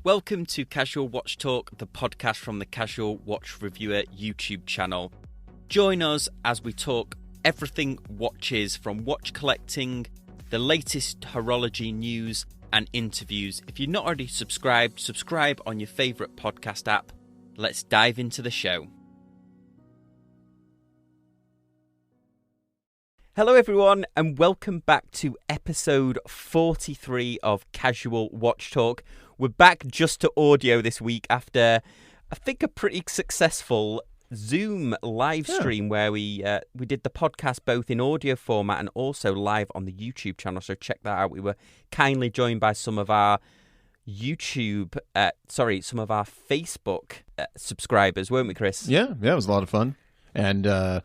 Welcome to Casual Watch Talk, the podcast from the Casual Watch Reviewer YouTube channel. Join us as we talk everything watches, from watch collecting, the latest horology news and interviews. If you're not already subscribed, subscribe on your favourite podcast app. Let's dive into the show. Hello everyone, and welcome back to episode 43 of Casual Watch Talk. We're back just to audio this week after, I think, a pretty successful Zoom live stream where we did the podcast both in audio format and also live on the YouTube channel, so check that out. We were kindly joined by some of our Facebook subscribers, weren't we, Chris? Yeah, it was a lot of fun. And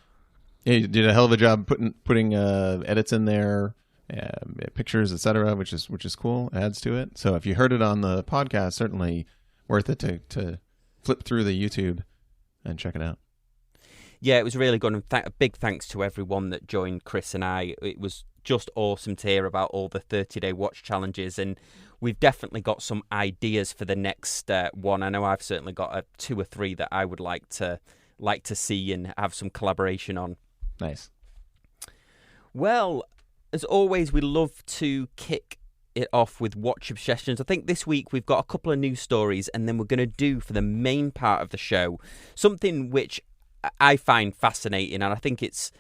you did a hell of a job putting edits in there, pictures, etc., which is cool. Adds to it. So if you heard it on the podcast, certainly worth it to flip through the YouTube and check it out. Yeah, it was really good. And a big thanks to everyone that joined Kris and I. It was just awesome to hear about all the 30-day watch challenges, and we've definitely got some ideas for the next one. I know I've certainly got 2 or 3 that I would like to see and have some collaboration on. Nice. Well, as always, we love to kick it off with watch obsessions. I think this week we've got a couple of news stories, and then we're going to do, for the main part of the show, something which I find fascinating, and I think it's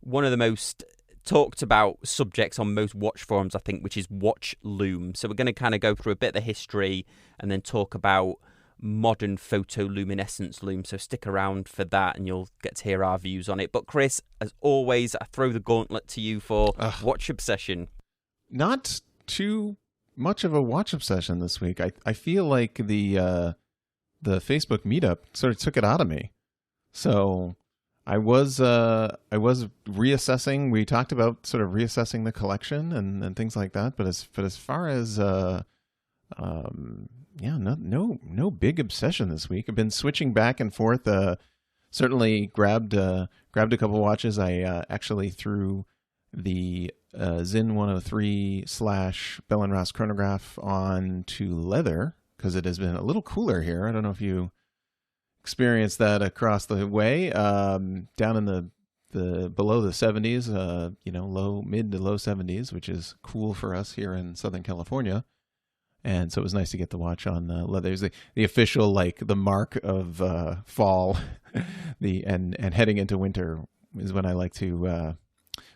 one of the most talked about subjects on most watch forums, I think, which is watch Lume. So we're going to kind of go through a bit of the history and then talk about modern photoluminescence lume, so stick around for that and you'll get to hear our views on it. But Chris, as always, I throw the gauntlet to you for watch obsession. Not too much of a watch obsession this week. I feel like the Facebook meetup sort of took it out of me. So I was reassessing. We talked about sort of reassessing the collection and things like that. But as far as no big obsession this week. I've been switching back and forth. Certainly grabbed a couple watches. I actually threw the Zin 103 / Bell & Ross chronograph on to leather because it has been a little cooler here. I don't know if you experienced that across the way. Down in the below the 70s, mid to low 70s, which is cool for us here in Southern California. And so it was nice to get the watch on leather. It was the official, like, the mark of fall. and heading into winter is when I like to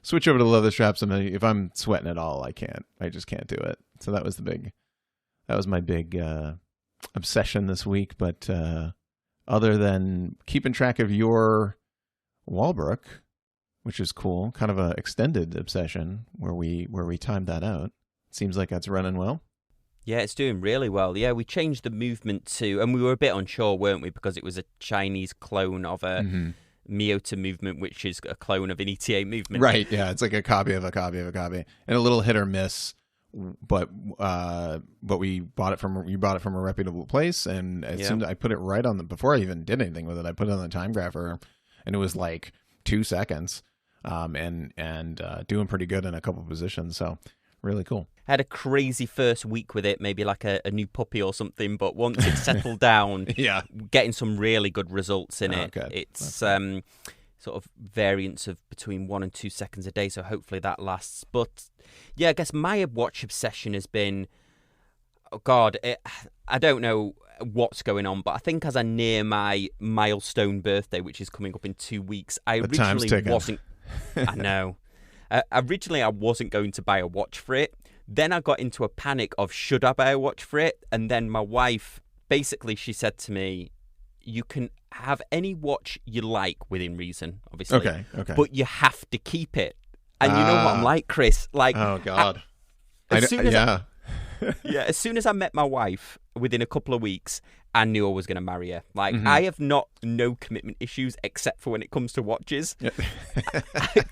switch over to leather straps. And if I'm sweating at all, I just can't do it. So that was my big obsession this week. But other than keeping track of your Walbrook, which is cool, kind of a extended obsession where we timed that out. Seems like that's running well. Yeah, it's doing really well. Yeah, we changed the movement to, and we were a bit unsure, weren't we? Because it was a Chinese clone of a Miyota movement, which is a clone of an ETA movement. Right, yeah. It's like a copy of a copy of a copy. And a little hit or miss, but we bought it from a reputable place, and as soon as I put it right on before I even did anything with it, I put it on the time grapher, and it was like 2 seconds, and doing pretty good in a couple positions, so really cool. I had a crazy first week with it, maybe like a new puppy or something, but once it settled down, getting some really good results in it. Good. It's sort of variance of between 1 and 2 seconds a day, so hopefully that lasts. But yeah, I guess my watch obsession has been, I don't know what's going on, but I think as I near my milestone birthday, which is coming up in 2 weeks, I originally wasn't. I know. Originally, I wasn't going to buy a watch for it. Then I got into a panic of, should I buy a watch for it? And then my wife, basically, she said to me, you can have any watch you like within reason, obviously. Okay. But you have to keep it. And you know what I'm like, Chris? Like, oh, God. As soon as I met my wife, within a couple of weeks, I knew I was going to marry her. Like, I have no commitment issues except for when it comes to watches.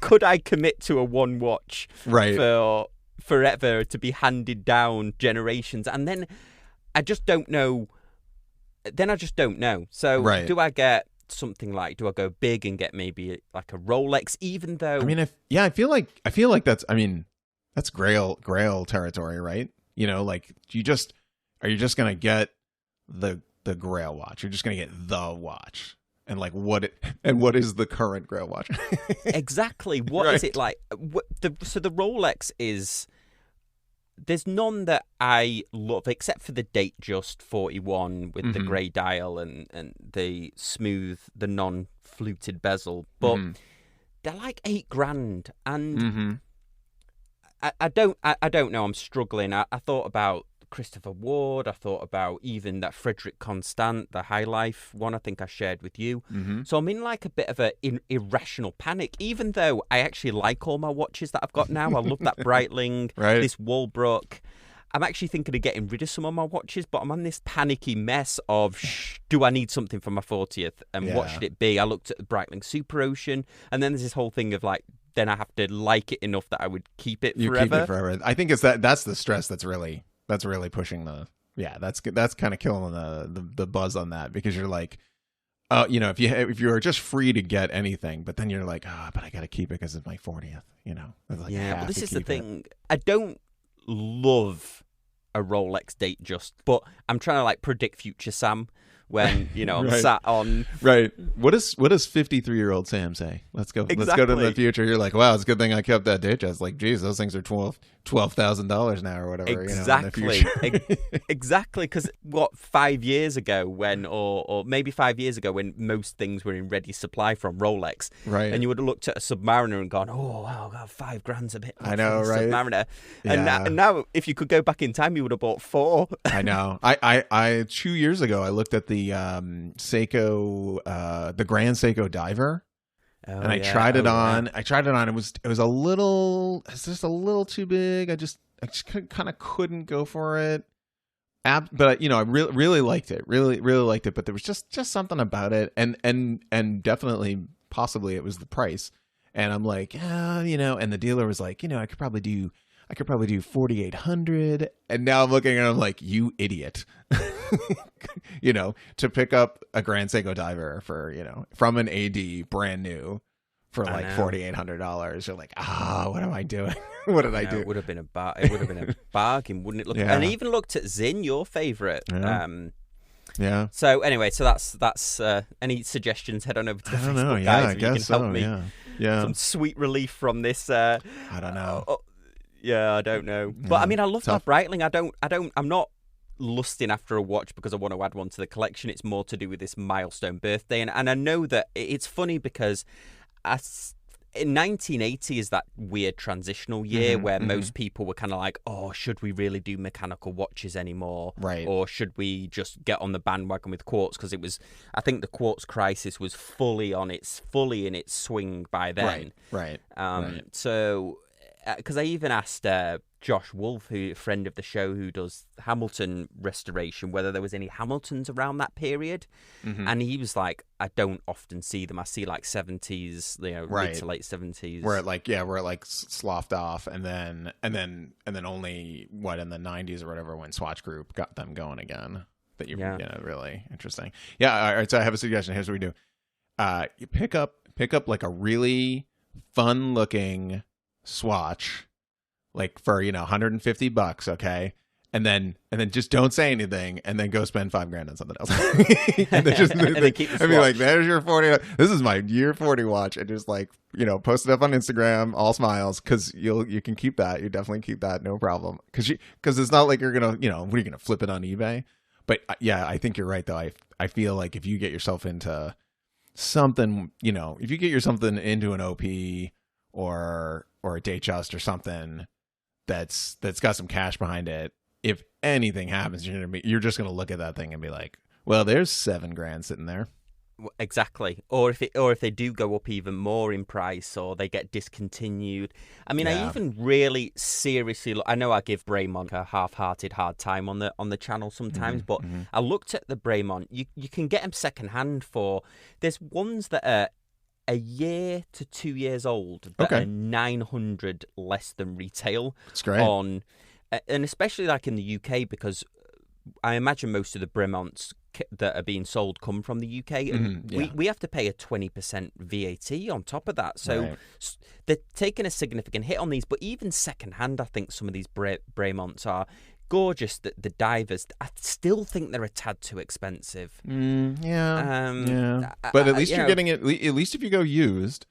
Could I commit to a one watch for forever to be handed down generations? And then I just don't know. So do I get something like, do I go big and get maybe like a Rolex, even though... I mean, I feel like that's grail territory, right? You know, like are you just going to get the Grail watch. You're just gonna get the watch. And like what is the current Grail watch? Exactly. What Right. is it like? So the Rolex is. There's none that I love except for the Datejust 41 with the grey dial and the smooth, the non-fluted bezel. But they're like $8,000, and I don't know. I'm struggling. I thought about Christopher Ward. I thought about even that Frederick Constant, the High Life one I think I shared with you. So I'm in like a bit of a irrational panic, even though I actually like all my watches that I've got now. I love that Breitling, Right. this Walbrook. I'm actually thinking of getting rid of some of my watches, but I'm on this panicky mess of, do I need something for my 40th? And what Yeah. should it be? I looked at the Breitling Super Ocean, and then there's this whole thing of like, then I have to like it enough that I would keep it forever. You keep it forever. I think that's the stress that's really pushing that's kind of killing the buzz on that, because you're like, if you're just free to get anything, but then you're like, but I got to keep it because it's my 40th, Like, yeah, but this is the thing. I don't love a Rolex Datejust, but I'm trying to like predict future Sam when I'm Right. sat on. Right. What does 53-year-old Sam say? Let's go to Exactly. the future. You're like, wow, it's a good thing I kept that Datejust. Like, geez, those things are $12,000 now or whatever. Exactly. In the future. Exactly. Because 5 years ago when, or maybe 5 years ago when most things were in ready supply from Rolex, Right. and you would have looked at a Submariner and gone, oh wow, God, $5,000's a bit much I know, for this right? Submariner. Yeah. And now if you could go back in time, you would have bought 4. I know. I 2 years ago I looked at the Seiko, the Grand Seiko Diver, and I tried it on. I tried it on. It was just a little too big. I just kind of couldn't go for it. But I really liked it. Really liked it. But there was just something about it, and definitely possibly it was the price. And I'm like, and the dealer was like, I could probably do 4,800. And now I'm looking and I'm like, you idiot. To pick up a Grand Seiko Diver for, from an AD brand new for like $4,800. You're like, what am I doing? What did I do? It would have been a bargain, wouldn't it? Look, Yeah. And I even looked at Zinn, your favorite. Yeah. Yeah. So anyway, that's any suggestions? Head on over to the I don't Facebook know. guys. Yeah, I if guess you can so. help me. Yeah. Some sweet relief from this. I don't know. Yeah, I don't know. But I mean, I love tough. that Breitling. I'm not lusting after a watch because I want to add one to the collection. It's more to do with this milestone birthday, and I know that it's funny because in 1980 is that weird transitional year where most people were kind of like, oh, should we really do mechanical watches anymore? Right. Or should we just get on the bandwagon with quartz? Because I think the quartz crisis was fully in its swing by then. Right. So, because I even asked Josh Wolf, who a friend of the show who does Hamilton restoration, whether there was any Hamiltons around that period, and he was like, I don't often see them. I see like 70s, mid to late 70s, where it sloughed off, and then only in the 90s or whatever when Swatch Group got them going again. That really interesting. Yeah. All right. So I have a suggestion. Here's what we do. You pick up like a really fun looking Swatch, like for $150, okay, and then just don't say anything, and then go spend $5,000 on something else. And then just then keep the I mean, like, Swatch. there's your 40. This is my year 40 watch, and just like post it up on Instagram, all smiles, because you can keep that. You definitely keep that, no problem, because it's not like you're gonna what are you gonna flip it on eBay? But yeah, I think you're right though. I feel like if you get yourself into something, if you get yourself into an OP or a Datejust or something that's got some cash behind it, if anything happens, you're just gonna look at that thing and be like, well, there's $7,000 sitting there. Exactly. Or if they do go up even more in price, or they get discontinued. I mean, I even really seriously I know I give Braemont a half-hearted hard time on the channel sometimes, but I looked at the Braemont. You can get them secondhand for. There's ones that are a year to 2 years old that are 900 less than retail. It's great. And especially like in the UK, because I imagine most of the Bremonts that are being sold come from the UK, and we have to pay a 20% VAT on top of that. So they're taking a significant hit on these. But even secondhand, I think some of these Bremonts are gorgeous. The divers, I still think they're a tad too expensive. Yeah. But at least you're getting it. At least if you go used,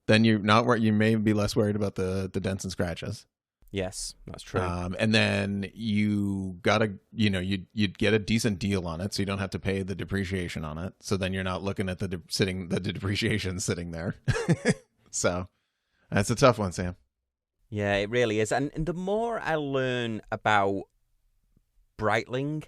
then you're not where you may be less worried about the dents and scratches. Yes, that's true. And then you gotta, you'd get a decent deal on it, so you don't have to pay the depreciation on it. So then you're not looking at the depreciation sitting there. So that's a tough one, Sam. Yeah, it really is. And the more I learn about Breitling,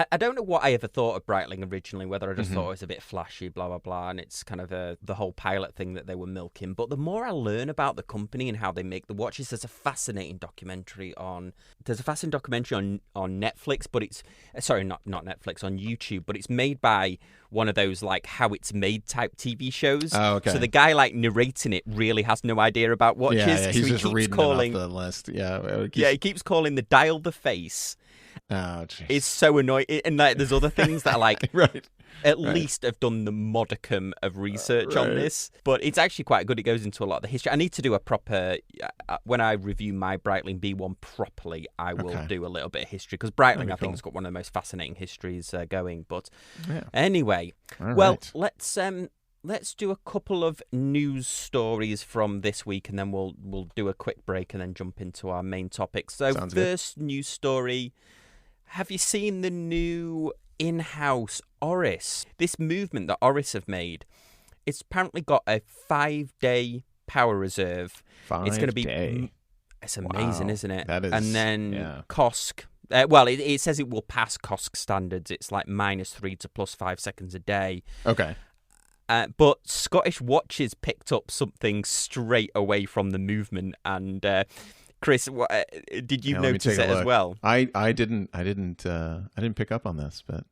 I don't know what I ever thought of Breitling originally, whether I just thought it was a bit flashy, blah, blah, blah, and it's kind of the whole pilot thing that they were milking. But the more I learn about the company and how they make the watches, there's a fascinating documentary on Netflix, but it's, sorry, not Netflix, on YouTube, but it's made by one of those, like, how it's made type TV shows. Oh, okay. So the guy, like, narrating it really has no idea about watches. Yeah, he's so just reading off the list. Yeah, he keeps calling the dial the face. Oh, jeez. It's so annoying. And like, there's other things that are like, right. At least have done the modicum of research on this. But it's actually quite good. It goes into a lot of the history. I need to do a proper, when I review my Breitling B1 properly, I will do a little bit of history. Because Breitling, I think, has got one of the most fascinating histories going. But anyway, let's do a couple of news stories from this week, and then we'll do a quick break and then jump into our main topic. So first news story, have you seen the new in-house Oris? This movement that Oris have made, it's apparently got a 5-day power reserve. It's going to be... It's amazing, isn't it? That is... And then COSC... it says it will pass COSC standards. It's like -3 to +5 seconds a day. Okay. But Scottish Watches picked up something straight away from the movement, and Chris, did you notice it as well? I didn't pick up on this, but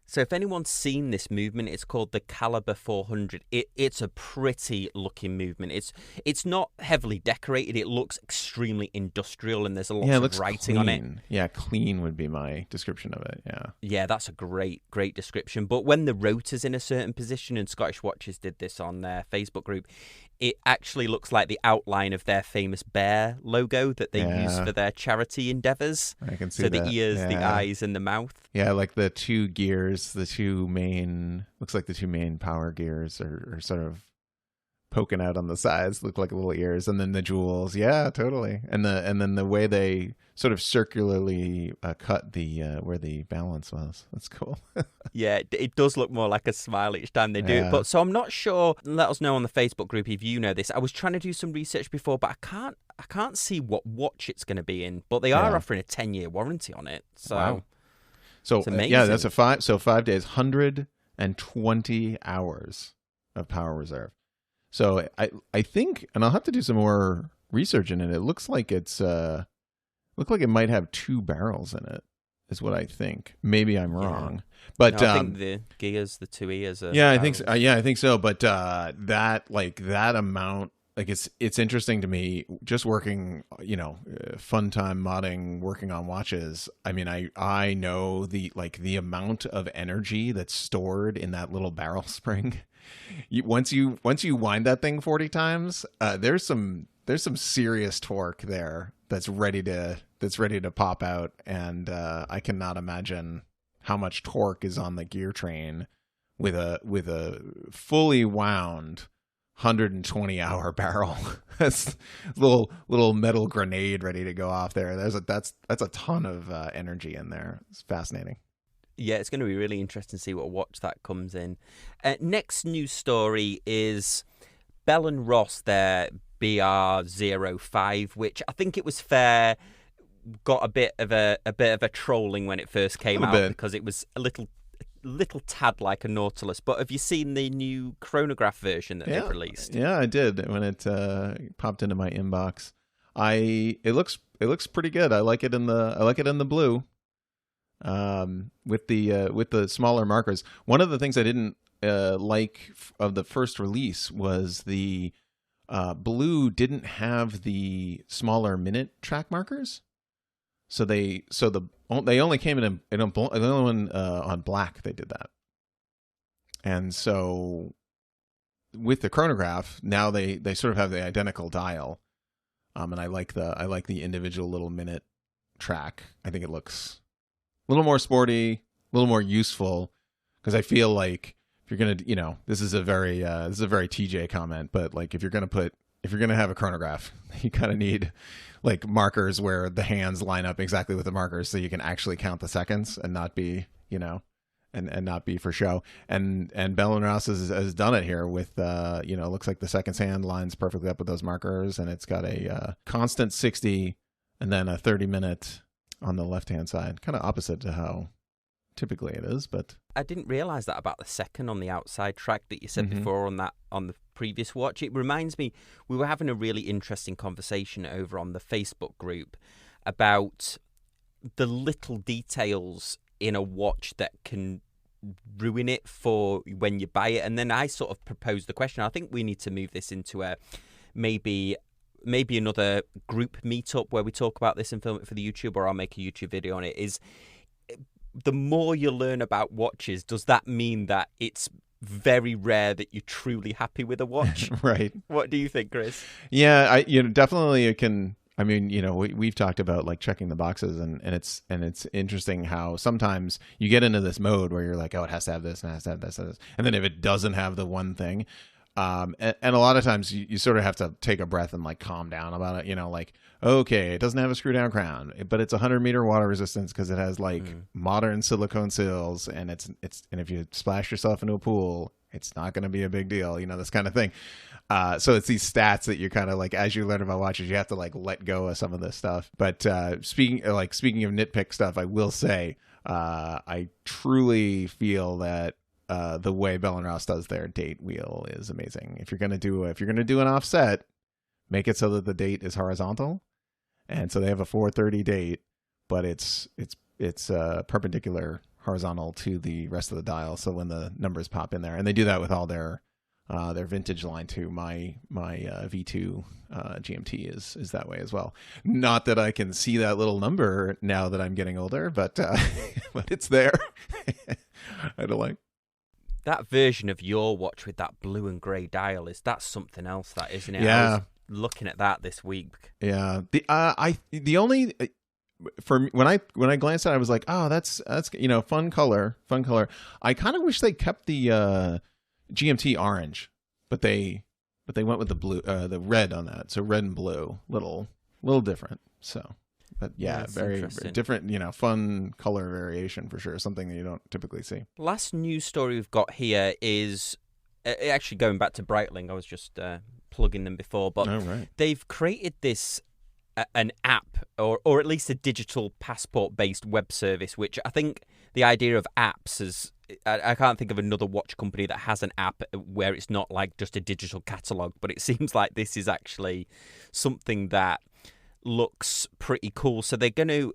so if anyone's seen this movement, it's called the Caliber 400. It's a pretty looking movement. It's not heavily decorated. It looks extremely industrial, and there's a lot of writing on it. Yeah, clean would be my description of it. Yeah, that's a great description. But when the rotor's in a certain position, and Scottish Watches did this on their Facebook group, it actually looks like the outline of their famous bear logo that they use for their charity endeavors. I can see so that. The ears, the eyes, and the mouth. Yeah, like the two gears, looks like the two main power gears are sort of poking out on the sides, look like little ears, and then the jewels. Yeah, totally. And then the way they sort of circularly cut the where the balance was. That's cool. Yeah, it does look more like a smile each time they do it. But so I'm not sure. Let us know on the Facebook group if you know this. I was trying to do some research before, but I can't see what watch it's going to be in. But they are offering a 10-year warranty on it. So, wow. So it's amazing. That's 5 days, 120 hours of power reserve. So I think, and I'll have to do some more research in it. It looks like it might have 2 barrels in it, is what I think. Maybe I'm wrong, but no, I think the gears, the 2 ears. Are I think so. I think so. But that amount, like it's interesting to me. Just working, fun time modding, working on watches. I mean, I know the amount of energy that's stored in that little barrel spring. Once you wind that thing 40 times, there's some serious torque there that's ready to pop out, and I cannot imagine how much torque is on the gear train with a fully wound 120-hour barrel. That's a little metal grenade ready to go off there. That's a ton of energy in there. It's fascinating. Yeah, it's going to be really interesting to see what watch that comes in. Next news story is Bell & Ross, their BR05, which I think it was fair, got a bit of a trolling when it first came out because it was a little tad like a Nautilus. But have you seen the new chronograph version that they've released? Yeah, I did when it popped into my inbox. It looks pretty good. I like it in the blue. With the smaller markers. One of the things I didn't like of the first release was the blue didn't have the smaller minute track markers. So they only came in the only one on black they did that. And so with the chronograph now they sort of have the identical dial. And I like the individual little minute track, I think it looks a little more sporty, a little more useful, because I feel like if you're gonna, this is a very TJ comment, but like if you're gonna have a chronograph, you kind of need like markers where the hands line up exactly with the markers, so you can actually count the seconds and not be, and not be for show. And Bell and Ross has done it here with, looks like the seconds hand lines perfectly up with those markers, and it's got a constant 60 and then a 30-minute on the left-hand side, kind of opposite to how typically it is. But I didn't realize that about the second on the outside track that you said before on the previous watch. It reminds me, we were having a really interesting conversation over on the Facebook group about the little details in a watch that can ruin it for when you buy it. And then I sort of proposed the question. I think we need to move this into a maybe another group meetup where we talk about this and film it for the YouTube, or I'll make a YouTube video on it. Is the more you learn about watches, does that mean that it's very rare that you're truly happy with a watch? Right. What do you think, Chris? Yeah, definitely it can. I mean, we've talked about like checking the boxes, and it's interesting how sometimes you get into this mode where you're like, oh, it has to have this and it has to have this, and then if it doesn't have the one thing, and a lot of times you sort of have to take a breath and like calm down about it, like, okay, it doesn't have a screw down crown, but it's 100-meter water resistance because it has like modern silicone sills, and and if you splash yourself into a pool, it's not going to be a big deal, this kind of thing. So it's these stats that you're kind of like, as you learn about watches, you have to like let go of some of this stuff. But speaking of nitpick stuff, I will say I truly feel that the way Bell and Ross does their date wheel is amazing. If you're gonna do an offset, make it so that the date is horizontal, and so they have a 4:30 date, but it's perpendicular horizontal to the rest of the dial. So when the numbers pop in there, and they do that with all their vintage line too. My V2 GMT is that way as well. Not that I can see that little number now that I'm getting older, but but it's there. I don't like that version of your watch with that blue and grey dial. That's something else, that, isn't it? Yeah. I was looking at that this week. Yeah. The only for me, when I glanced at it, I was like, oh, that's fun color. I kind of wish they kept the GMT orange, but they went with the blue, the red on that. So red and blue, little different. So, but yeah, very different, fun color variation for sure. Something that you don't typically see. Last news story we've got here is actually going back to Breitling. I was just plugging them before, but they've created this an app or at least a digital passport based web service, which I think the idea of apps is, I can't think of another watch company that has an app where it's not like just a digital catalog, but it seems like this is actually something that looks pretty cool. So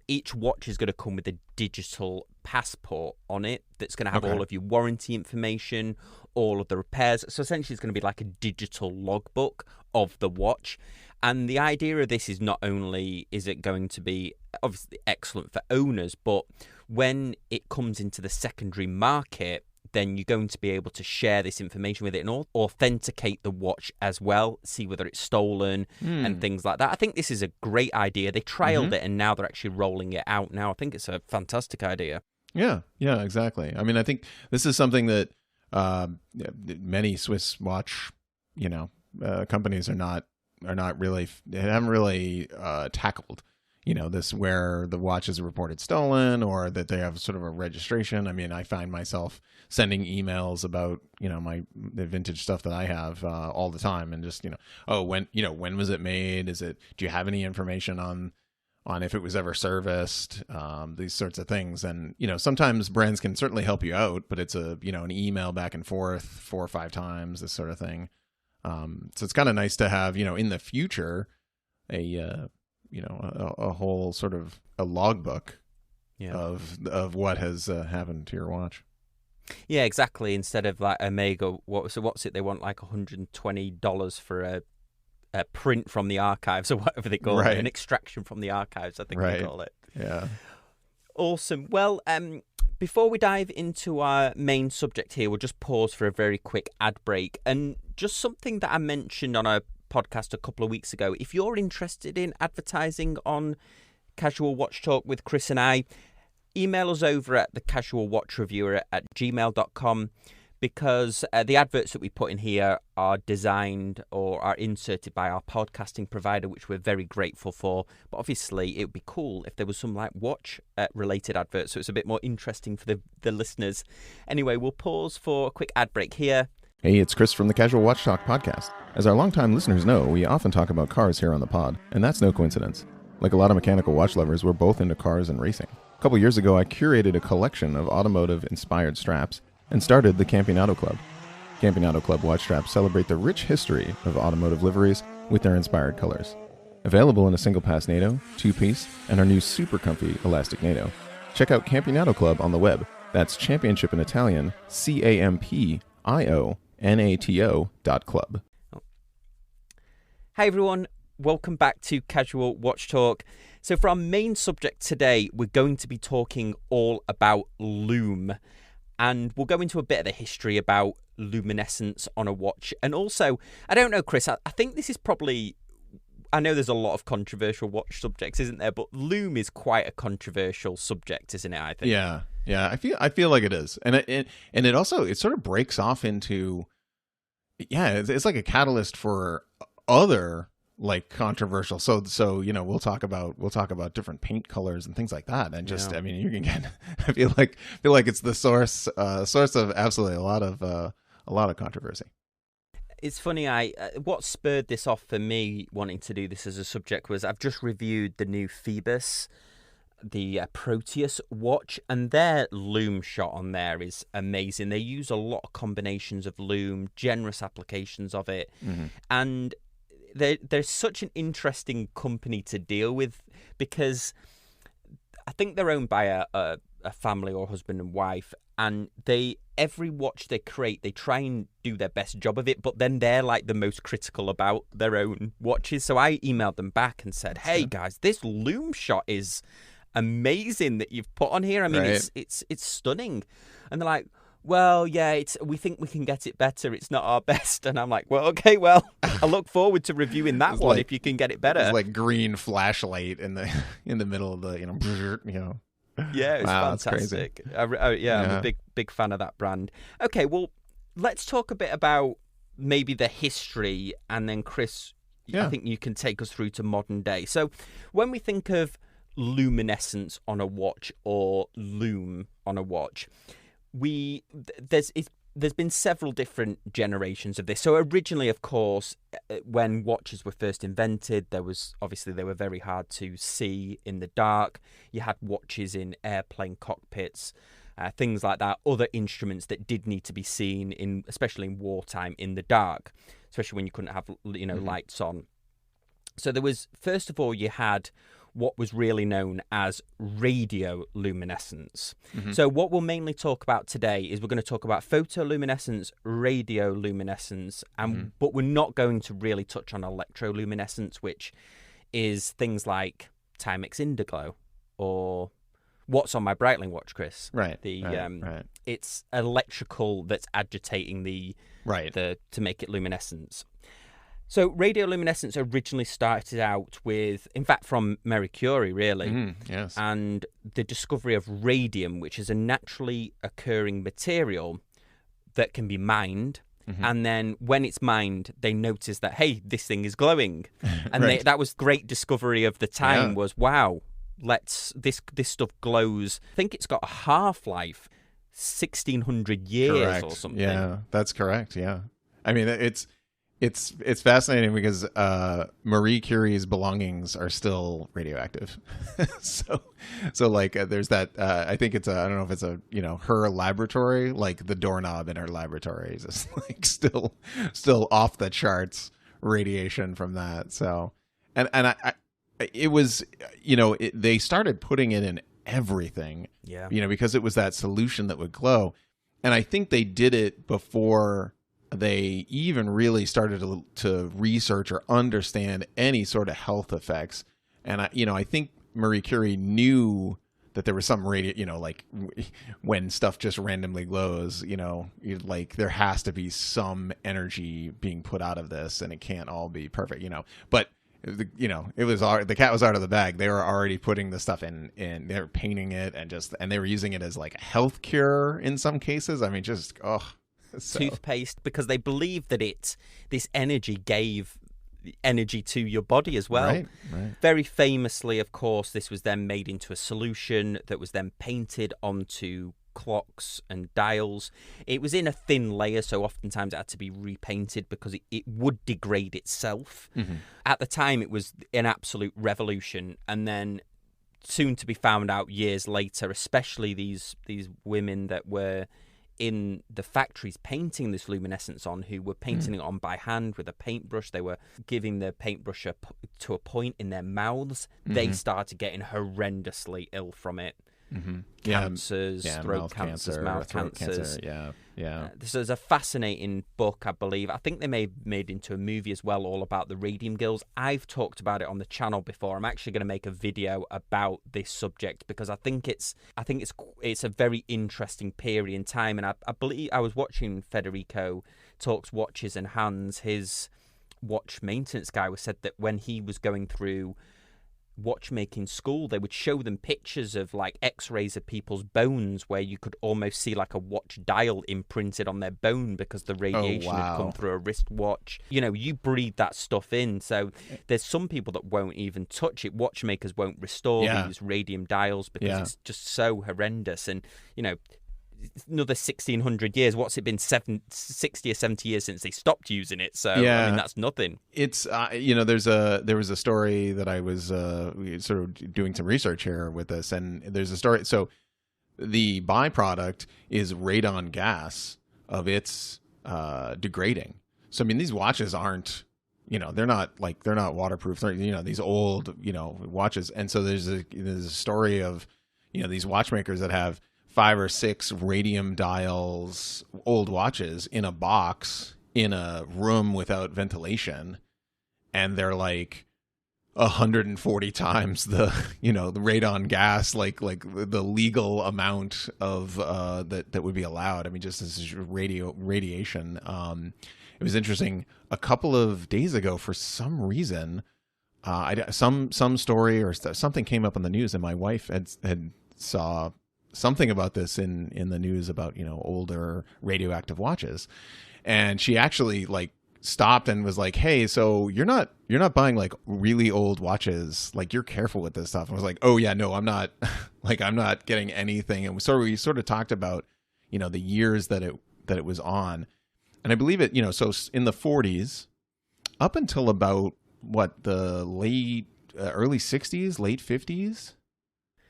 each watch is going to come with a digital passport on it that's going to have all of your warranty information, all of the repairs. So essentially it's going to be like a digital logbook of the watch. And the idea of this is not only is it going to be obviously excellent for owners, but when it comes into the secondary market, then you're going to be able to share this information with it and authenticate the watch as well, see whether it's stolen and things like that. I think this is a great idea. They trialed it and now they're actually rolling it out now. I think it's a fantastic idea. Yeah, exactly. I mean, I think this is something that many Swiss watch, companies haven't really tackled. This where the watch is reported stolen or that they have sort of a registration. I mean, I find myself sending emails about, the vintage stuff that I have all the time, and just, when was it made? Do you have any information on if it was ever serviced? These sorts of things. And, sometimes brands can certainly help you out, but it's an email back and forth 4 or 5 times, this sort of thing. So it's kind of nice to have, in the future, a whole sort of a logbook of what has happened to your watch. Yeah, exactly. Instead of like Omega, what's it? They want like $120 for a print from the archives or whatever they call it, an extraction from the archives, I think they call it. Yeah. Awesome. Well, before we dive into our main subject here, we'll just pause for a very quick ad break. And just something that I mentioned on a podcast a couple of weeks ago, if you're interested in advertising on Casual Watch Talk with Kris and I. Email us over at thecasualwatchreviewer@gmail.com, because the adverts that we put in here are designed or are inserted by our podcasting provider, which we're very grateful for. But obviously, it would be cool if there was some like watch-related adverts, so it's a bit more interesting for the listeners. Anyway, we'll pause for a quick ad break here. Hey, it's Kris from the Casual Watch Talk podcast. As our longtime listeners know, we often talk about cars here on the pod, and that's no coincidence. Like a lot of mechanical watch lovers, we're both into cars and racing. A couple years ago, I curated a collection of automotive-inspired straps and started the Camping Auto Club. Camping Auto Club watch straps celebrate the rich history of automotive liveries with their inspired colors. Available in a single-pass NATO, two-piece, and our new super comfy elastic NATO. Check out Camping Auto Club on the web. That's championship in Italian, CAMPIONATO.club. Hi everyone, welcome back to Casual Watch Talk. So for our main subject today, we're going to be talking all about Lume. And we'll go into a bit of the history about luminescence on a watch. And also, I don't know, Kris, I think this is probably... I know there's a lot of controversial watch subjects, isn't there? But Lume is quite a controversial subject, isn't it, I think? Yeah. I feel like it is. And it also, it sort of breaks off into... Yeah, it's like a catalyst for other... like controversial, so we'll talk about different paint colors and things like that, and just I mean, you can get I feel like it's the source of absolutely a lot of controversy. It's funny, what spurred this off for me wanting to do this as a subject was I've just reviewed the new Phoebus, the Proteus watch, and their Lume shot on there is amazing. They use a lot of combinations of Lume, generous applications of it, and they're such an interesting company to deal with, because I think they're owned by a family or husband and wife, and every watch they create, they try and do their best job of it, but then they're like the most critical about their own watches. So I emailed them back and said, hey guys, this Lume shot is amazing that you've put on here. I mean, right. it's stunning. And they're like, well, yeah, we think we can get it better. It's not our best. And I'm like, well, okay, well, I look forward to reviewing that one if you can get it better. It's like green flashlight in the middle of the, Yeah, it's wow, fantastic. I'm a big fan of that brand. Okay, well, let's talk a bit about maybe the history, and then Kris, I think you can take us through to modern day. So when we think of luminescence on a watch or Lume on a watch, there's been several different generations of this. So originally, of course, when watches were first invented, they were very hard to see in the dark. You had watches in airplane cockpits, things like that, other instruments that did need to be seen especially in wartime, in the dark, especially when you couldn't have lights on. So there was, first of all, you had what was really known as radioluminescence. So what we'll mainly talk about today is we're going to talk about photoluminescence, radioluminescence, but we're not going to really touch on electroluminescence, which is things like Timex Indiglo or what's on my Breitling watch, Kris. Right. It's electrical that's agitating to make it luminescence. So radioluminescence originally started out with, in fact, from Marie Curie, really. Yes. And the discovery of radium, which is a naturally occurring material that can be mined. And then when it's mined, they notice that, hey, this thing is glowing. And that was great discovery of the time was, wow, this stuff glows. I think it's got a half-life, 1,600 years or something. Yeah, that's correct, yeah. I mean, It's fascinating because Marie Curie's belongings are still radioactive. so like there's that I think it's I don't know if it's her laboratory, like the doorknob in her laboratory is just like still off the charts radiation from that. So and I it was they started putting it in everything. Yeah. Because it was that solution that would glow. And I think they did it before they even really started to research or understand any sort of health effects. And I think Marie Curie knew that there was some like when stuff just randomly glows, like there has to be some energy being put out of this, and it can't all be perfect, But the cat was out of the bag. They were already putting the stuff in, they were painting it and they were using it as like a health cure in some cases. I mean, just toothpaste, because they believed that this energy gave energy to your body as well. Right. Very famously, of course, this was then made into a solution that was then painted onto clocks and dials. It was in a thin layer, so oftentimes it had to be repainted because it would degrade itself. Mm-hmm. At the time, it was an absolute revolution, and then soon to be found out years later, especially these women that were in the factories painting this luminescence on, who were painting it on by hand with a paintbrush. They were giving the paintbrush to a point in their mouths. They started getting horrendously ill from it. Cancers, throat cancers, mouth cancers. This is a fascinating book, I believe. I think they made into a movie as well, all about the radium girls. I've talked about it on the channel before. I'm actually going to make a video about this subject because I think it's a very interesting period in time. And I believe I was watching Federico Talks Watches and Hands. His watch maintenance guy said that when he was going through watchmaking school, they would show them pictures of like x-rays of people's bones where you could almost see like a watch dial imprinted on their bone because the radiation had come through a wristwatch. You breathe that stuff in, so there's some people that won't even touch it. Watchmakers won't restore these radium dials because it's just so horrendous. And another 1600 years, what's it been, 60 or 70 years since they stopped using it, so I mean, that's nothing. It's there was a story that I was sort of doing some research here with this, and there's a story. So the byproduct is radon gas of its degrading. So I mean, these watches aren't, they're not waterproof. They're, these old watches, and so there's a story of these watchmakers that have 5 or 6 radium dials, old watches in a box in a room without ventilation, and they're like 140 times the the radon gas, like the legal amount of that would be allowed. I mean, just as radiation. It was interesting. A couple of days ago, for some reason, some story or something came up on the news, and my wife had saw something about this in the news about older radioactive watches, and she actually like stopped and was like, hey, so you're not buying like really old watches, like you're careful with this stuff. And I was like, oh yeah, no, I'm not like, I'm not getting anything. And we sort of talked about the years that it was on, and I believe it so in the 40s up until about the late early 60s, late 50s,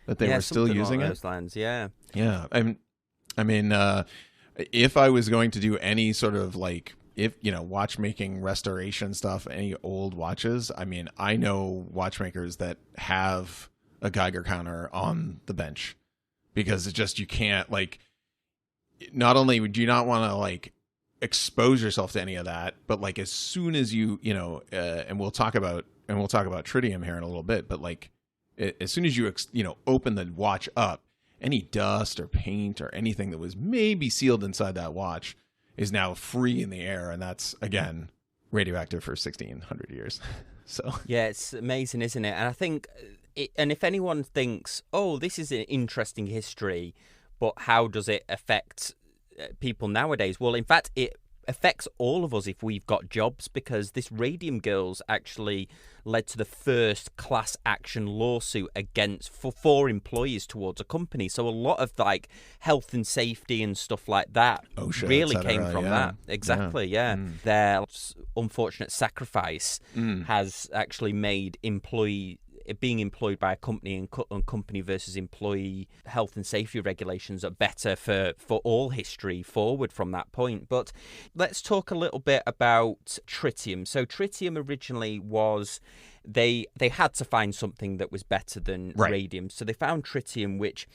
that they were still using those lines. Yeah. I mean, if I was going to do any sort of like, if watchmaking restoration stuff, any old watches, I mean, I know watchmakers that have a Geiger counter on the bench, because it's just, you can't, like, not only would you not want to like expose yourself to any of that, but like as soon as and we'll talk about tritium here in a little bit, but like, as soon as you open the watch up, any dust or paint or anything that was maybe sealed inside that watch is now free in the air, and that's again radioactive for 1600 years. So yeah, it's amazing, isn't it? And I think, and if anyone thinks, oh, this is an interesting history, but how does it affect people nowadays? Well, in fact, it affects all of us if we've got jobs, because this Radium Girls actually led to the first class action lawsuit against for employees towards a company. So a lot of like health and safety and stuff like that really came from that. Exactly, yeah. Their unfortunate sacrifice has actually made being employed by a company and company versus employee health and safety regulations are better for all history forward from that point. But let's talk a little bit about tritium. So tritium originally was, they had to find something that was better than radium. So they found tritium, which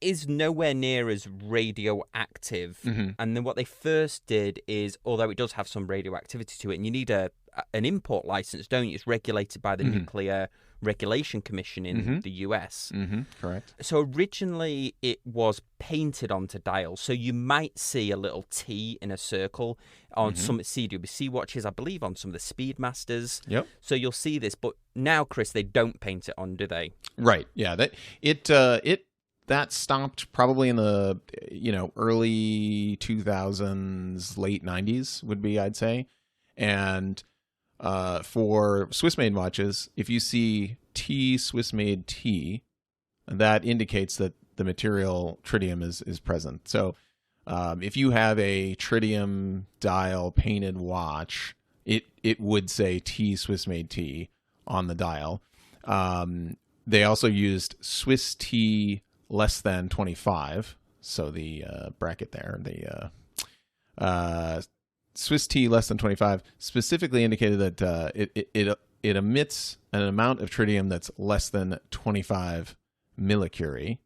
is nowhere near as radioactive. And then what they first did is, although it does have some radioactivity to it, and you need an import license, don't you? It's regulated by the Nuclear Regulation Commission in the US. Correct. So originally it was painted onto dials. So you might see a little T in a circle on some CWC watches, I believe on some of the Speedmasters. Yep. So you'll see this, but now, Chris, they don't paint it on, do they? Right. Yeah. That stopped probably in the early 2000s, late 90s would be, I'd say. And for Swiss-made watches, if you see T Swiss-made T, that indicates that the material tritium is present. So if you have a tritium dial painted watch, it would say T Swiss-made T on the dial. They also used Swiss T less than 25. So the bracket there, the Swiss T less than 25 specifically indicated that it emits an amount of tritium that's less than 25 millicurie.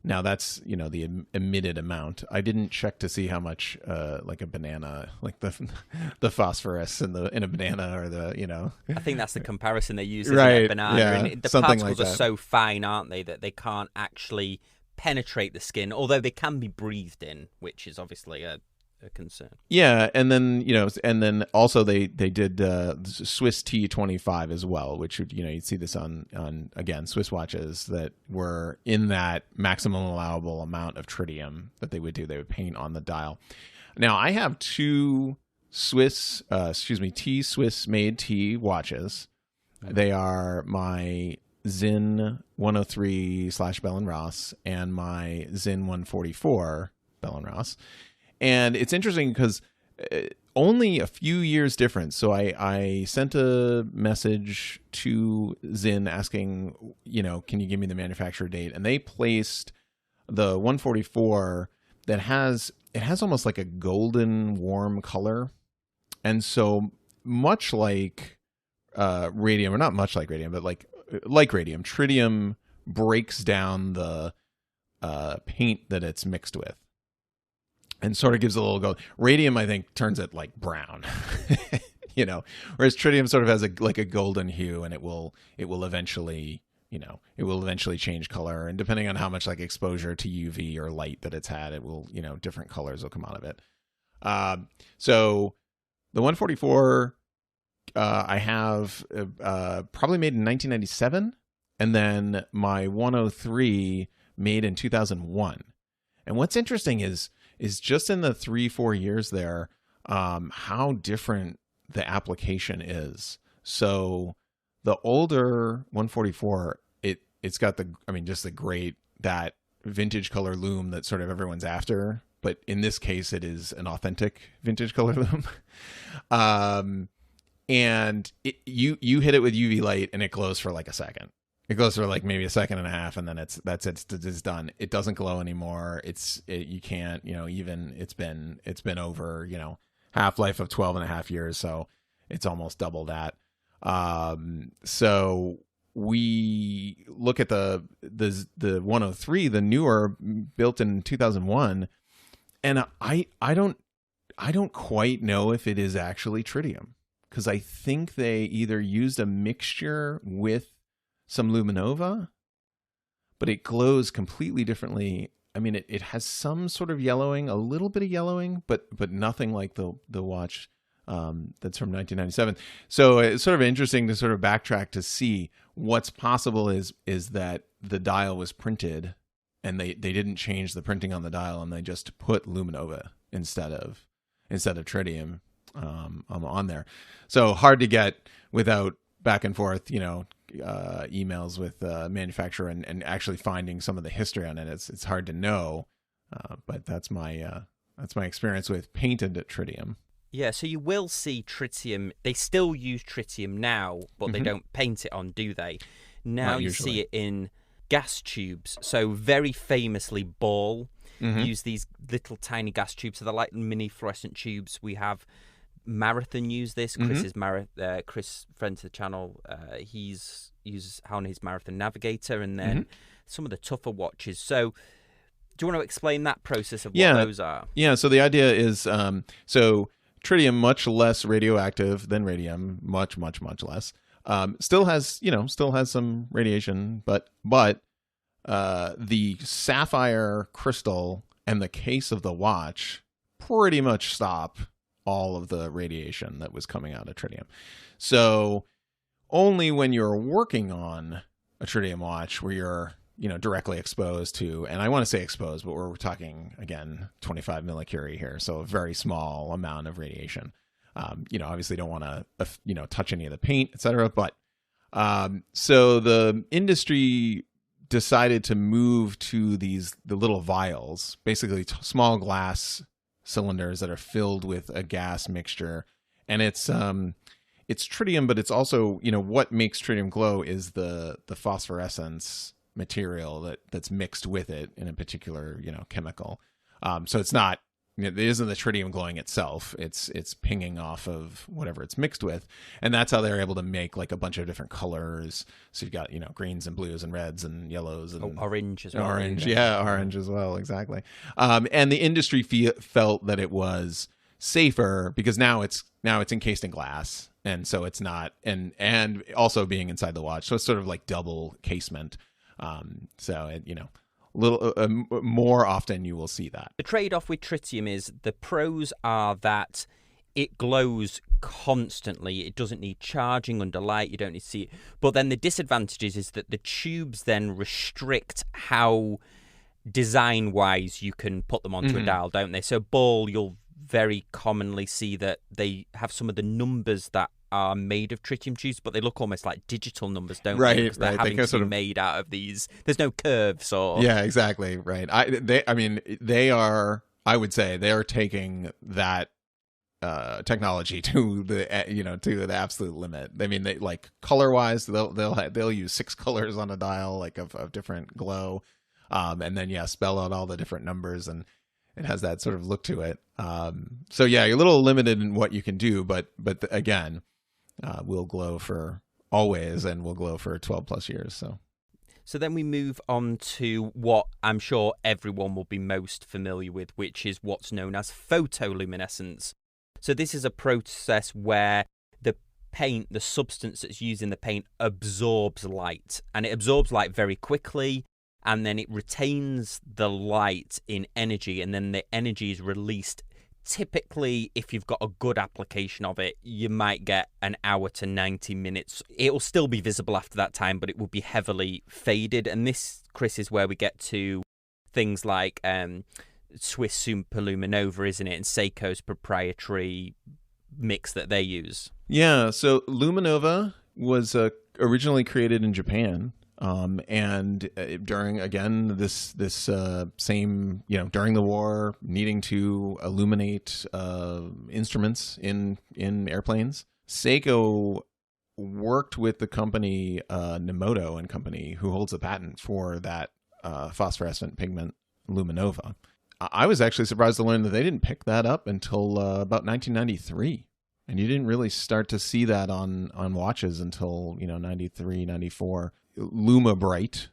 Now that's, the emitted amount. I didn't check to see how much like a banana, like the phosphorus in a banana, or I think that's the comparison they use, right, banana. yeah, And the something particles like are that. so fine, aren't they, that they can't actually penetrate the skin, although they can be breathed in, which is obviously a concern. Yeah, and then also they did Swiss T25 as well, which you'd see this on again Swiss watches that were in that maximum allowable amount of tritium that they would paint on the dial. Now I have two T Swiss made T watches. They are my Zin 103 / Bell and Ross and my Zin 144 Bell and Ross. And it's interesting because only a few years difference. So I sent a message to Zin asking, can you give me the manufacturer date? And they placed the 144 that has almost like a golden warm color. And so much like radium, or not much like radium, but like radium, tritium breaks down the paint that it's mixed with, and sort of gives a little gold. Radium, I think, turns it like brown, whereas tritium sort of has a golden hue, and it will eventually, change color. And depending on how much like exposure to UV or light that it's had, it will, different colors will come out of it. So the 144, I have probably made in 1997, and then my 103 made in 2001. And what's interesting is just in the 3-4 years there, how different the application is. So the older 144, it's got just the great, that vintage color lume that sort of everyone's after. But in this case, it is an authentic vintage color lume. And you hit it with UV light and it glows for like a second. It goes for like maybe a second and a half, and then it's done. It doesn't glow anymore. You can't, even it's been over, half-life of 12.5 years. So it's almost double that. So we look at the 103, the newer, built in 2001. And I don't quite know if it is actually tritium, because I think they either used a mixture with some luminova, but it glows completely differently. I mean, it has some sort of yellowing, a little bit of yellowing, but nothing like the watch that's from 1997. So it's sort of interesting to sort of backtrack to see what's possible is that the dial was printed and they didn't change the printing on the dial, and they just put luminova instead of tritium on there. So hard to get without back and forth, emails with manufacturer and actually finding some of the history on it. It's hard to know, but that's my experience with painted tritium. Yeah, so you will see tritium. They still use tritium now, but they don't paint it on, do they? Now you see it in gas tubes. So very famously, Ball use these little tiny gas tubes. So they're like mini fluorescent tubes. We have Marathon use this. Chris, friend to the channel, he's uses on his Marathon Navigator, and then some of the tougher watches. So do you want to explain that process of what those are? Yeah, so the idea is, so tritium, much less radioactive than radium, much, much, much less. Still has some radiation, but the sapphire crystal and the case of the watch pretty much stop all of the radiation that was coming out of tritium. So only when you're working on a tritium watch where you're directly exposed to, and I want to say exposed, but we're talking again 25 millicurie here, so a very small amount of radiation. Obviously don't want to touch any of the paint, etc. But so the industry decided to move to the little vials, basically small glass cylinders that are filled with a gas mixture, and it's tritium, but it's also what makes tritium glow is the phosphorescence material that's mixed with it in a particular chemical. So it's not, it isn't the tritium glowing itself. It's pinging off of whatever it's mixed with, and that's how they're able to make like a bunch of different colors. So you've got greens and blues and reds and yellows and orange as well. Orange as well, exactly. And the industry felt that it was safer because now it's encased in glass, and so it's not, and also being inside the watch, so it's sort of like double casement. So it, little more often you will see that. The trade-off with tritium is the pros are that it glows constantly. It doesn't need charging under light. You don't need to see it. But then the disadvantages is that the tubes then restrict how design-wise you can put them onto a dial, don't they? So ball, you'll very commonly see that they have some of the numbers that are made of tritium tubes, but they look almost like digital numbers, don't they? Because they're having to be made out of these. There's no curves or... Yeah, exactly. Right. They are, I would say, they are taking that technology to the absolute limit. I mean, they like color wise, they'll use 6 colors on a dial, like of different glow, and then spell out all the different numbers, and it has that sort of look to it. So yeah, you're a little limited in what you can do, but again, will glow for always and will glow for 12 plus years. So then we move on to what I'm sure everyone will be most familiar with, which is what's known as photoluminescence. So this is a process where the paint, the substance that's used in the paint, absorbs light, and it absorbs light very quickly, and then it retains the light in energy, and then the energy is released. Typically, if you've got a good application of it, you might get an hour to 90 minutes. It will still be visible after that time, but it will be heavily faded. And this, Kris, is where we get to things like Swiss Superluminova, isn't it? And Seiko's proprietary mix that they use. Yeah, so Luminova was originally created in Japan. And during, again, this same, during the war, needing to illuminate instruments in airplanes, Seiko worked with the company Nemoto and Company, who holds a patent for that phosphorescent pigment Luminova. I was actually surprised to learn that they didn't pick that up until about 1993. And you didn't really start to see that on watches until 93, 94. Lume Bright,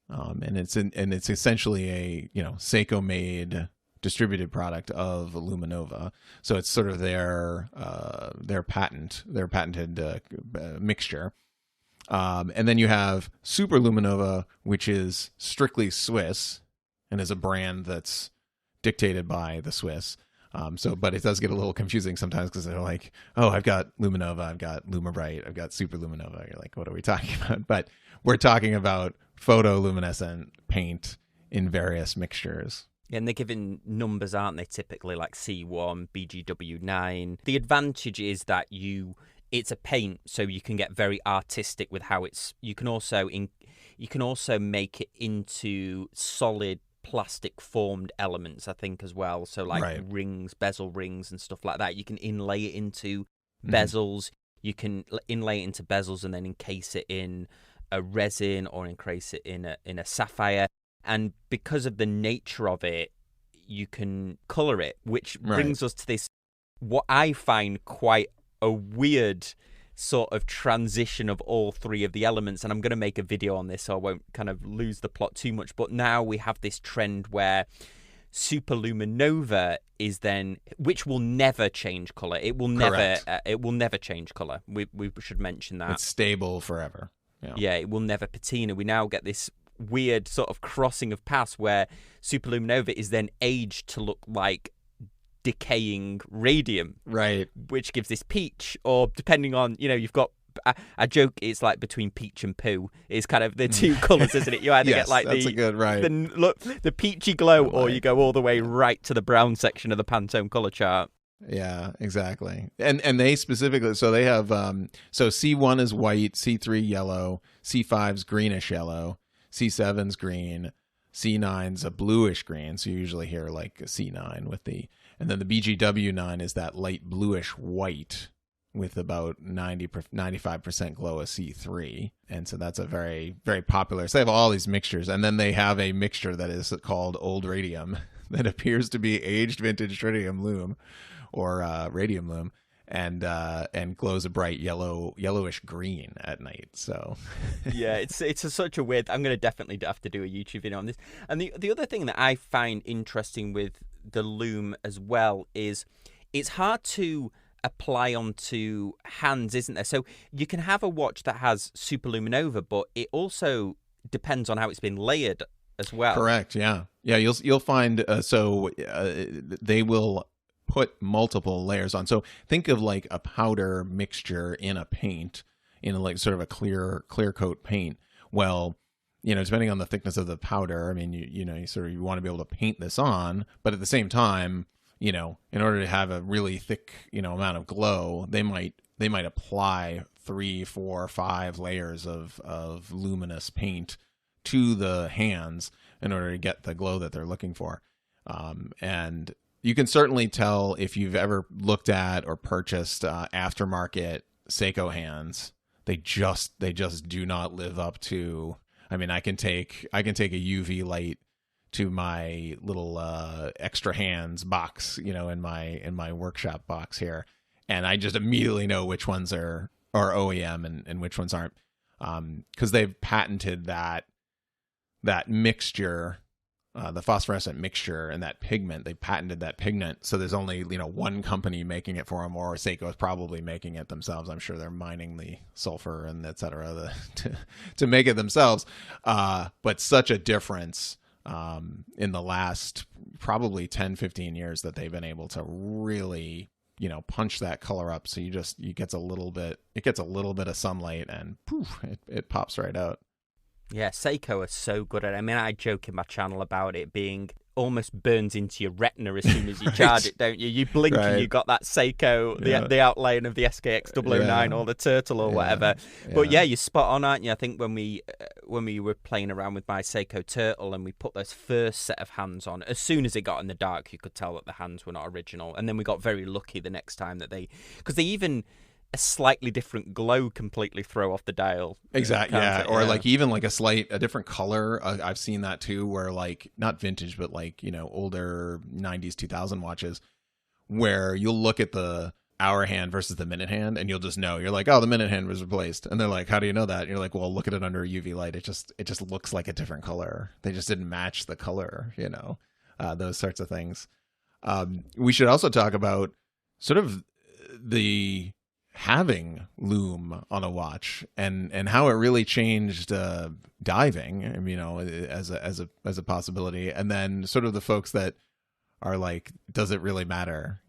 and it's essentially a Seiko made distributed product of Luminova. So it's sort of their patented mixture. And then you have Superluminova, which is strictly Swiss and is a brand that's dictated by the Swiss. But it does get a little confusing sometimes because they're like, oh, I've got Luminova, I've got Lume Bright, I've got Superluminova. You're like, what are we talking about? But we're talking about photoluminescent paint in various mixtures. Yeah, and they're given numbers, aren't they? Typically like C1, BGW9. The advantage is that it's a paint, so you can get very artistic with how it's. You can also make it into solid plastic formed elements, I think, as well. So like rings, bezel rings and stuff like that. You can inlay it into bezels. You can inlay it into bezels and then encase it in a resin or encase it in a sapphire. And because of the nature of it, you can color it, which brings us to this, what I find quite a weird sort of transition of all three of the elements. And I'm going to make a video on this, so I won't kind of lose the plot too much. But now we have this trend where Superluminova is then, which will never change color. It will never change color. We should mention that. It's stable forever. Yeah, it will never patina. We now get this weird sort of crossing of paths where Superluminova is then aged to look like decaying radium, right? Which gives this peach, or depending on, you've got a joke. It's like between peach and poo. It's kind of the two colors, isn't it? You either yes, get like that's a good, right. the peachy glow, or you go all the way right to the brown section of the Pantone color chart. Yeah, exactly. And they specifically, so they have so C1 is white, C3 yellow, C5's greenish yellow, C7's green, C9's a bluish green. So you usually hear like a C9 with and then the BGW9 is that light bluish white with about 95% glow of C3. And so that's a very, very popular. So they have all these mixtures. And then they have a mixture that is called Old Radium that appears to be aged vintage tritium lume or radium lume, and glows a bright yellowish green at night. So yeah, it's such a weird. I'm gonna definitely have to do a YouTube video on this. And the other thing that I find interesting with the Lume as well is it's hard to apply onto hands, isn't there? So you can have a watch that has Superluminova, but it also depends on how it's been layered as well. Correct. Yeah. You'll find they will put multiple layers on. So think of like a powder mixture in a paint, in like sort of a clear coat paint. Well, depending on the thickness of the powder, I mean, you want to be able to paint this on, but at the same time, in order to have a really thick, amount of glow, they might apply 3, 4, 5 layers of luminous paint to the hands in order to get the glow that they're looking for. And you can certainly tell if you've ever looked at or purchased aftermarket Seiko hands. They just do not live up to. I mean, I can take a UV light to my little extra hands box, in my workshop box here, and I just immediately know which ones are OEM and which ones aren't, because they've patented that mixture. The phosphorescent mixture and that pigment, they patented that pigment. So there's only, one company making it for them, or Seiko is probably making it themselves. I'm sure they're mining the sulfur and et cetera to make it themselves. But such a difference in the last probably 10, 15 years that they've been able to really, punch that color up. So it gets a little bit of sunlight and poof, it pops right out. Yeah, Seiko are so good at it. I mean, I joke in my channel about it being almost burns into your retina as soon as you charge it, don't you? You blink and you got that Seiko, the outline of the SKX 009 or the Turtle or whatever. But yeah, you're spot on, aren't you? I think when we were playing around with my Seiko Turtle and we put those first set of hands on, as soon as it got in the dark, you could tell that the hands were not original. And then we got very lucky the next time that because they even a slightly different glow completely throw off the dial. Exactly. Yeah. Or like even like a different color. I've seen that too, where like not vintage, but like, older 90s, 2000 watches where you'll look at the hour hand versus the minute hand and you'll just know. You're like, oh, the minute hand was replaced. And they're like, how do you know that? And you're like, well, look at it under a UV light. It just looks like a different color. They just didn't match the color, those sorts of things. We should also talk about sort of the having Lume on a watch and how it really changed diving, as a possibility, and then sort of the folks that are like, does it really matter?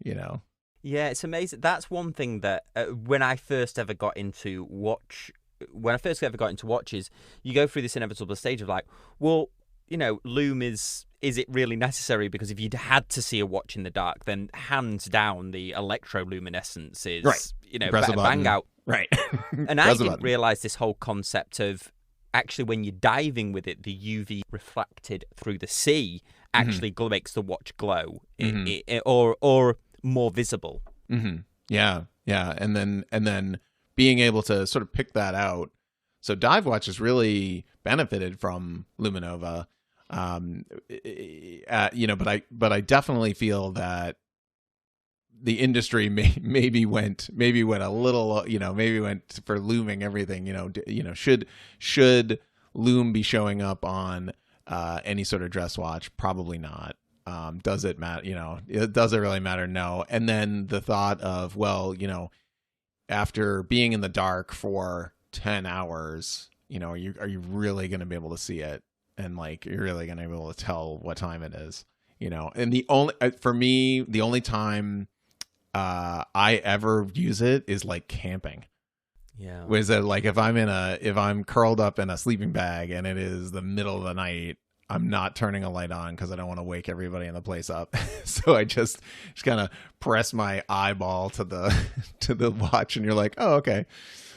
Yeah, it's amazing. That's one thing that when I first ever got into watches, you go through this inevitable stage of like, well, Lume is it really necessary? Because if you'd had to see a watch in the dark, then hands down the electroluminescence is right. Bang out. Right. And I didn't realize this whole concept of actually when you're diving with it, the UV reflected through the sea actually makes the watch glow or more visible. Mm-hmm. Yeah. And then being able to sort of pick that out. So dive watches really benefited from Luminova. But I definitely feel that the industry maybe went a little, maybe went for looming everything, should Lume be showing up on any sort of dress watch? Probably not. Does it matter? Does it really matter? No. And then the thought of, well, after being in the dark for 10 hours, are you really going to be able to see it? And like, you're really going to be able to tell what time it is, and for me, the only time I ever use it is like camping. Yeah. Was that like if I'm curled up in a sleeping bag and it is the middle of the night, I'm not turning a light on because I don't want to wake everybody in the place up. So I just kind of press my eyeball to the watch, and you're like, oh, okay.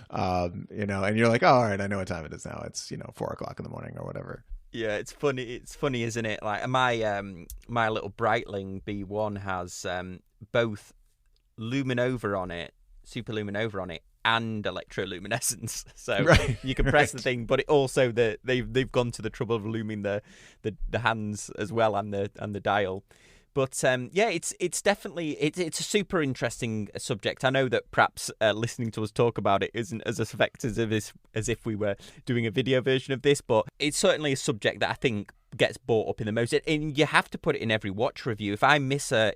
And you're like, oh, all right, I know what time it is now. It's 4:00 in the morning or whatever. Yeah, it's funny. It's funny, isn't it? Like my little Breitling B1 has both luminova on it, super luminova on it, and electroluminescence. So right, you can press the thing, but it also they've gone to the trouble of luming the hands as well, and the dial. But it's definitely it's a super interesting subject. I know that perhaps listening to us talk about it isn't as effective as if we were doing a video version of this, but it's certainly a subject that I think gets brought up in the most. And you have to put it in every watch review. If I miss a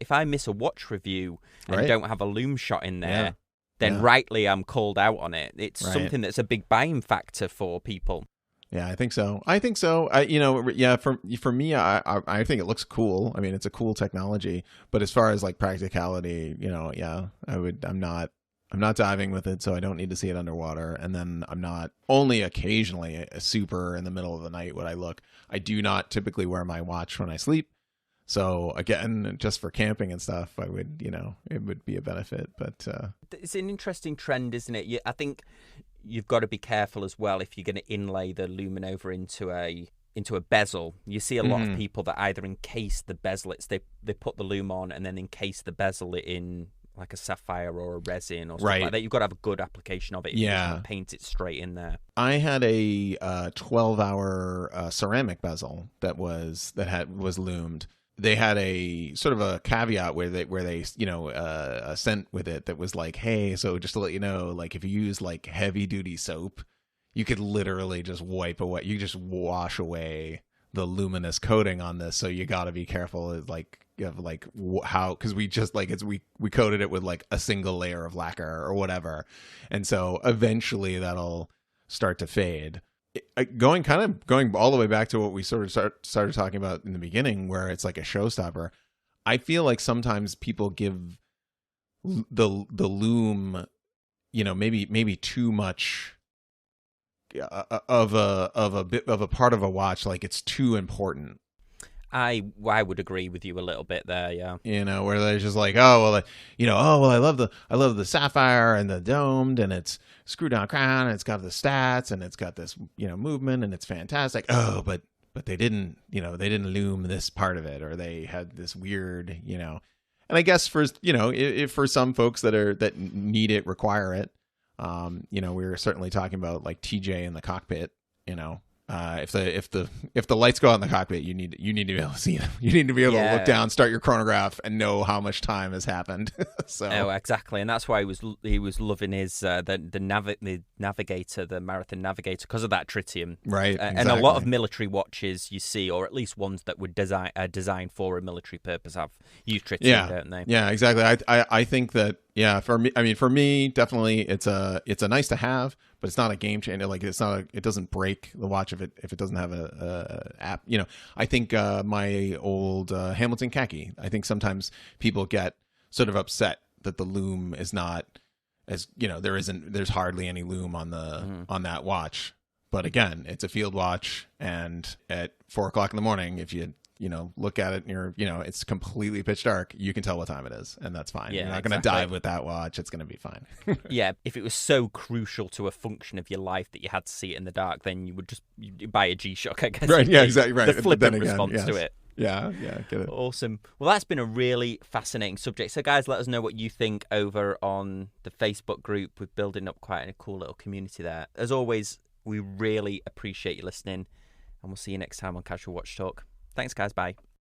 watch review and don't have a Lume shot in there, then rightly I'm called out on it. It's something that's a big buying factor for people. Yeah, I think so. For me, I think it looks cool. I mean, it's a cool technology, but as far as like practicality, I'm not diving with it, so I don't need to see it underwater. And then I'm not, only occasionally a super in the middle of the night would I look. I do not typically wear my watch when I sleep. So again, just for camping and stuff, I would, it would be a benefit. But it's an interesting trend, isn't it? I think you've got to be careful as well if you're going to inlay the luminova into a bezel. You see a lot of people that either encase the bezel, they put the Lume on and then encase the bezel in like a sapphire or a resin or something like that. You've got to have a good application of it. You just paint it straight in there. I had a 12-hour ceramic bezel that was lumed. They had a sort of a caveat where they sent with it that was like, hey, so just to let you know, like if you use like heavy duty soap, you could literally just wipe away, you just wash away the luminous coating on this. So you got to be careful of how, because we just like we coated it with like a single layer of lacquer or whatever, and so eventually that'll start to fade. Going all the way back to what we sort of started talking about in the beginning, where it's like a showstopper. I feel like sometimes people give the Lume, maybe too much of a bit of a part of a watch. Like it's too important. I would agree with you a little bit there, yeah. Where they're just like, I love the sapphire and the domed, and it's screw down crown, and it's got the stats, and it's got this, movement, and it's fantastic. Oh, but they didn't lume this part of it, or they had this weird, And I guess for if for some folks that need it, require it, we were certainly talking about like TJ in the cockpit, if the lights go out in the cockpit, you need to be able to see them. You need to be able to look down, start your chronograph, and know how much time has happened. So exactly, and that's why he was loving his the navigator, the marathon navigator, because of that tritium, right? Exactly. And a lot of military watches you see, or at least ones that were designed for a military purpose, use tritium, don't they? Yeah, exactly. I think that for me, definitely it's a nice to have, but it's not a game changer. Like it doesn't break the watch if it doesn't have a app. I think my old Hamilton khaki. I think sometimes people get sort of upset that the Lume is not as there's hardly any Lume on on that watch. But again, it's a field watch, and at 4:00 in the morning, if you look at it and it's completely pitch dark, you can tell what time it is, and that's fine. You're not going to dive with that watch. It's going to be fine. Yeah, if it was so crucial to a function of your life that you had to see it in the dark, then you buy a G-Shock, I guess. Right, yeah, exactly, right. The flippant response to it. Yeah, get it. Awesome. Well, that's been a really fascinating subject. So, guys, let us know what you think over on the Facebook group. We're building up quite a cool little community there. As always, we really appreciate you listening, and we'll see you next time on Casual Watch Talk. Thanks, guys. Bye.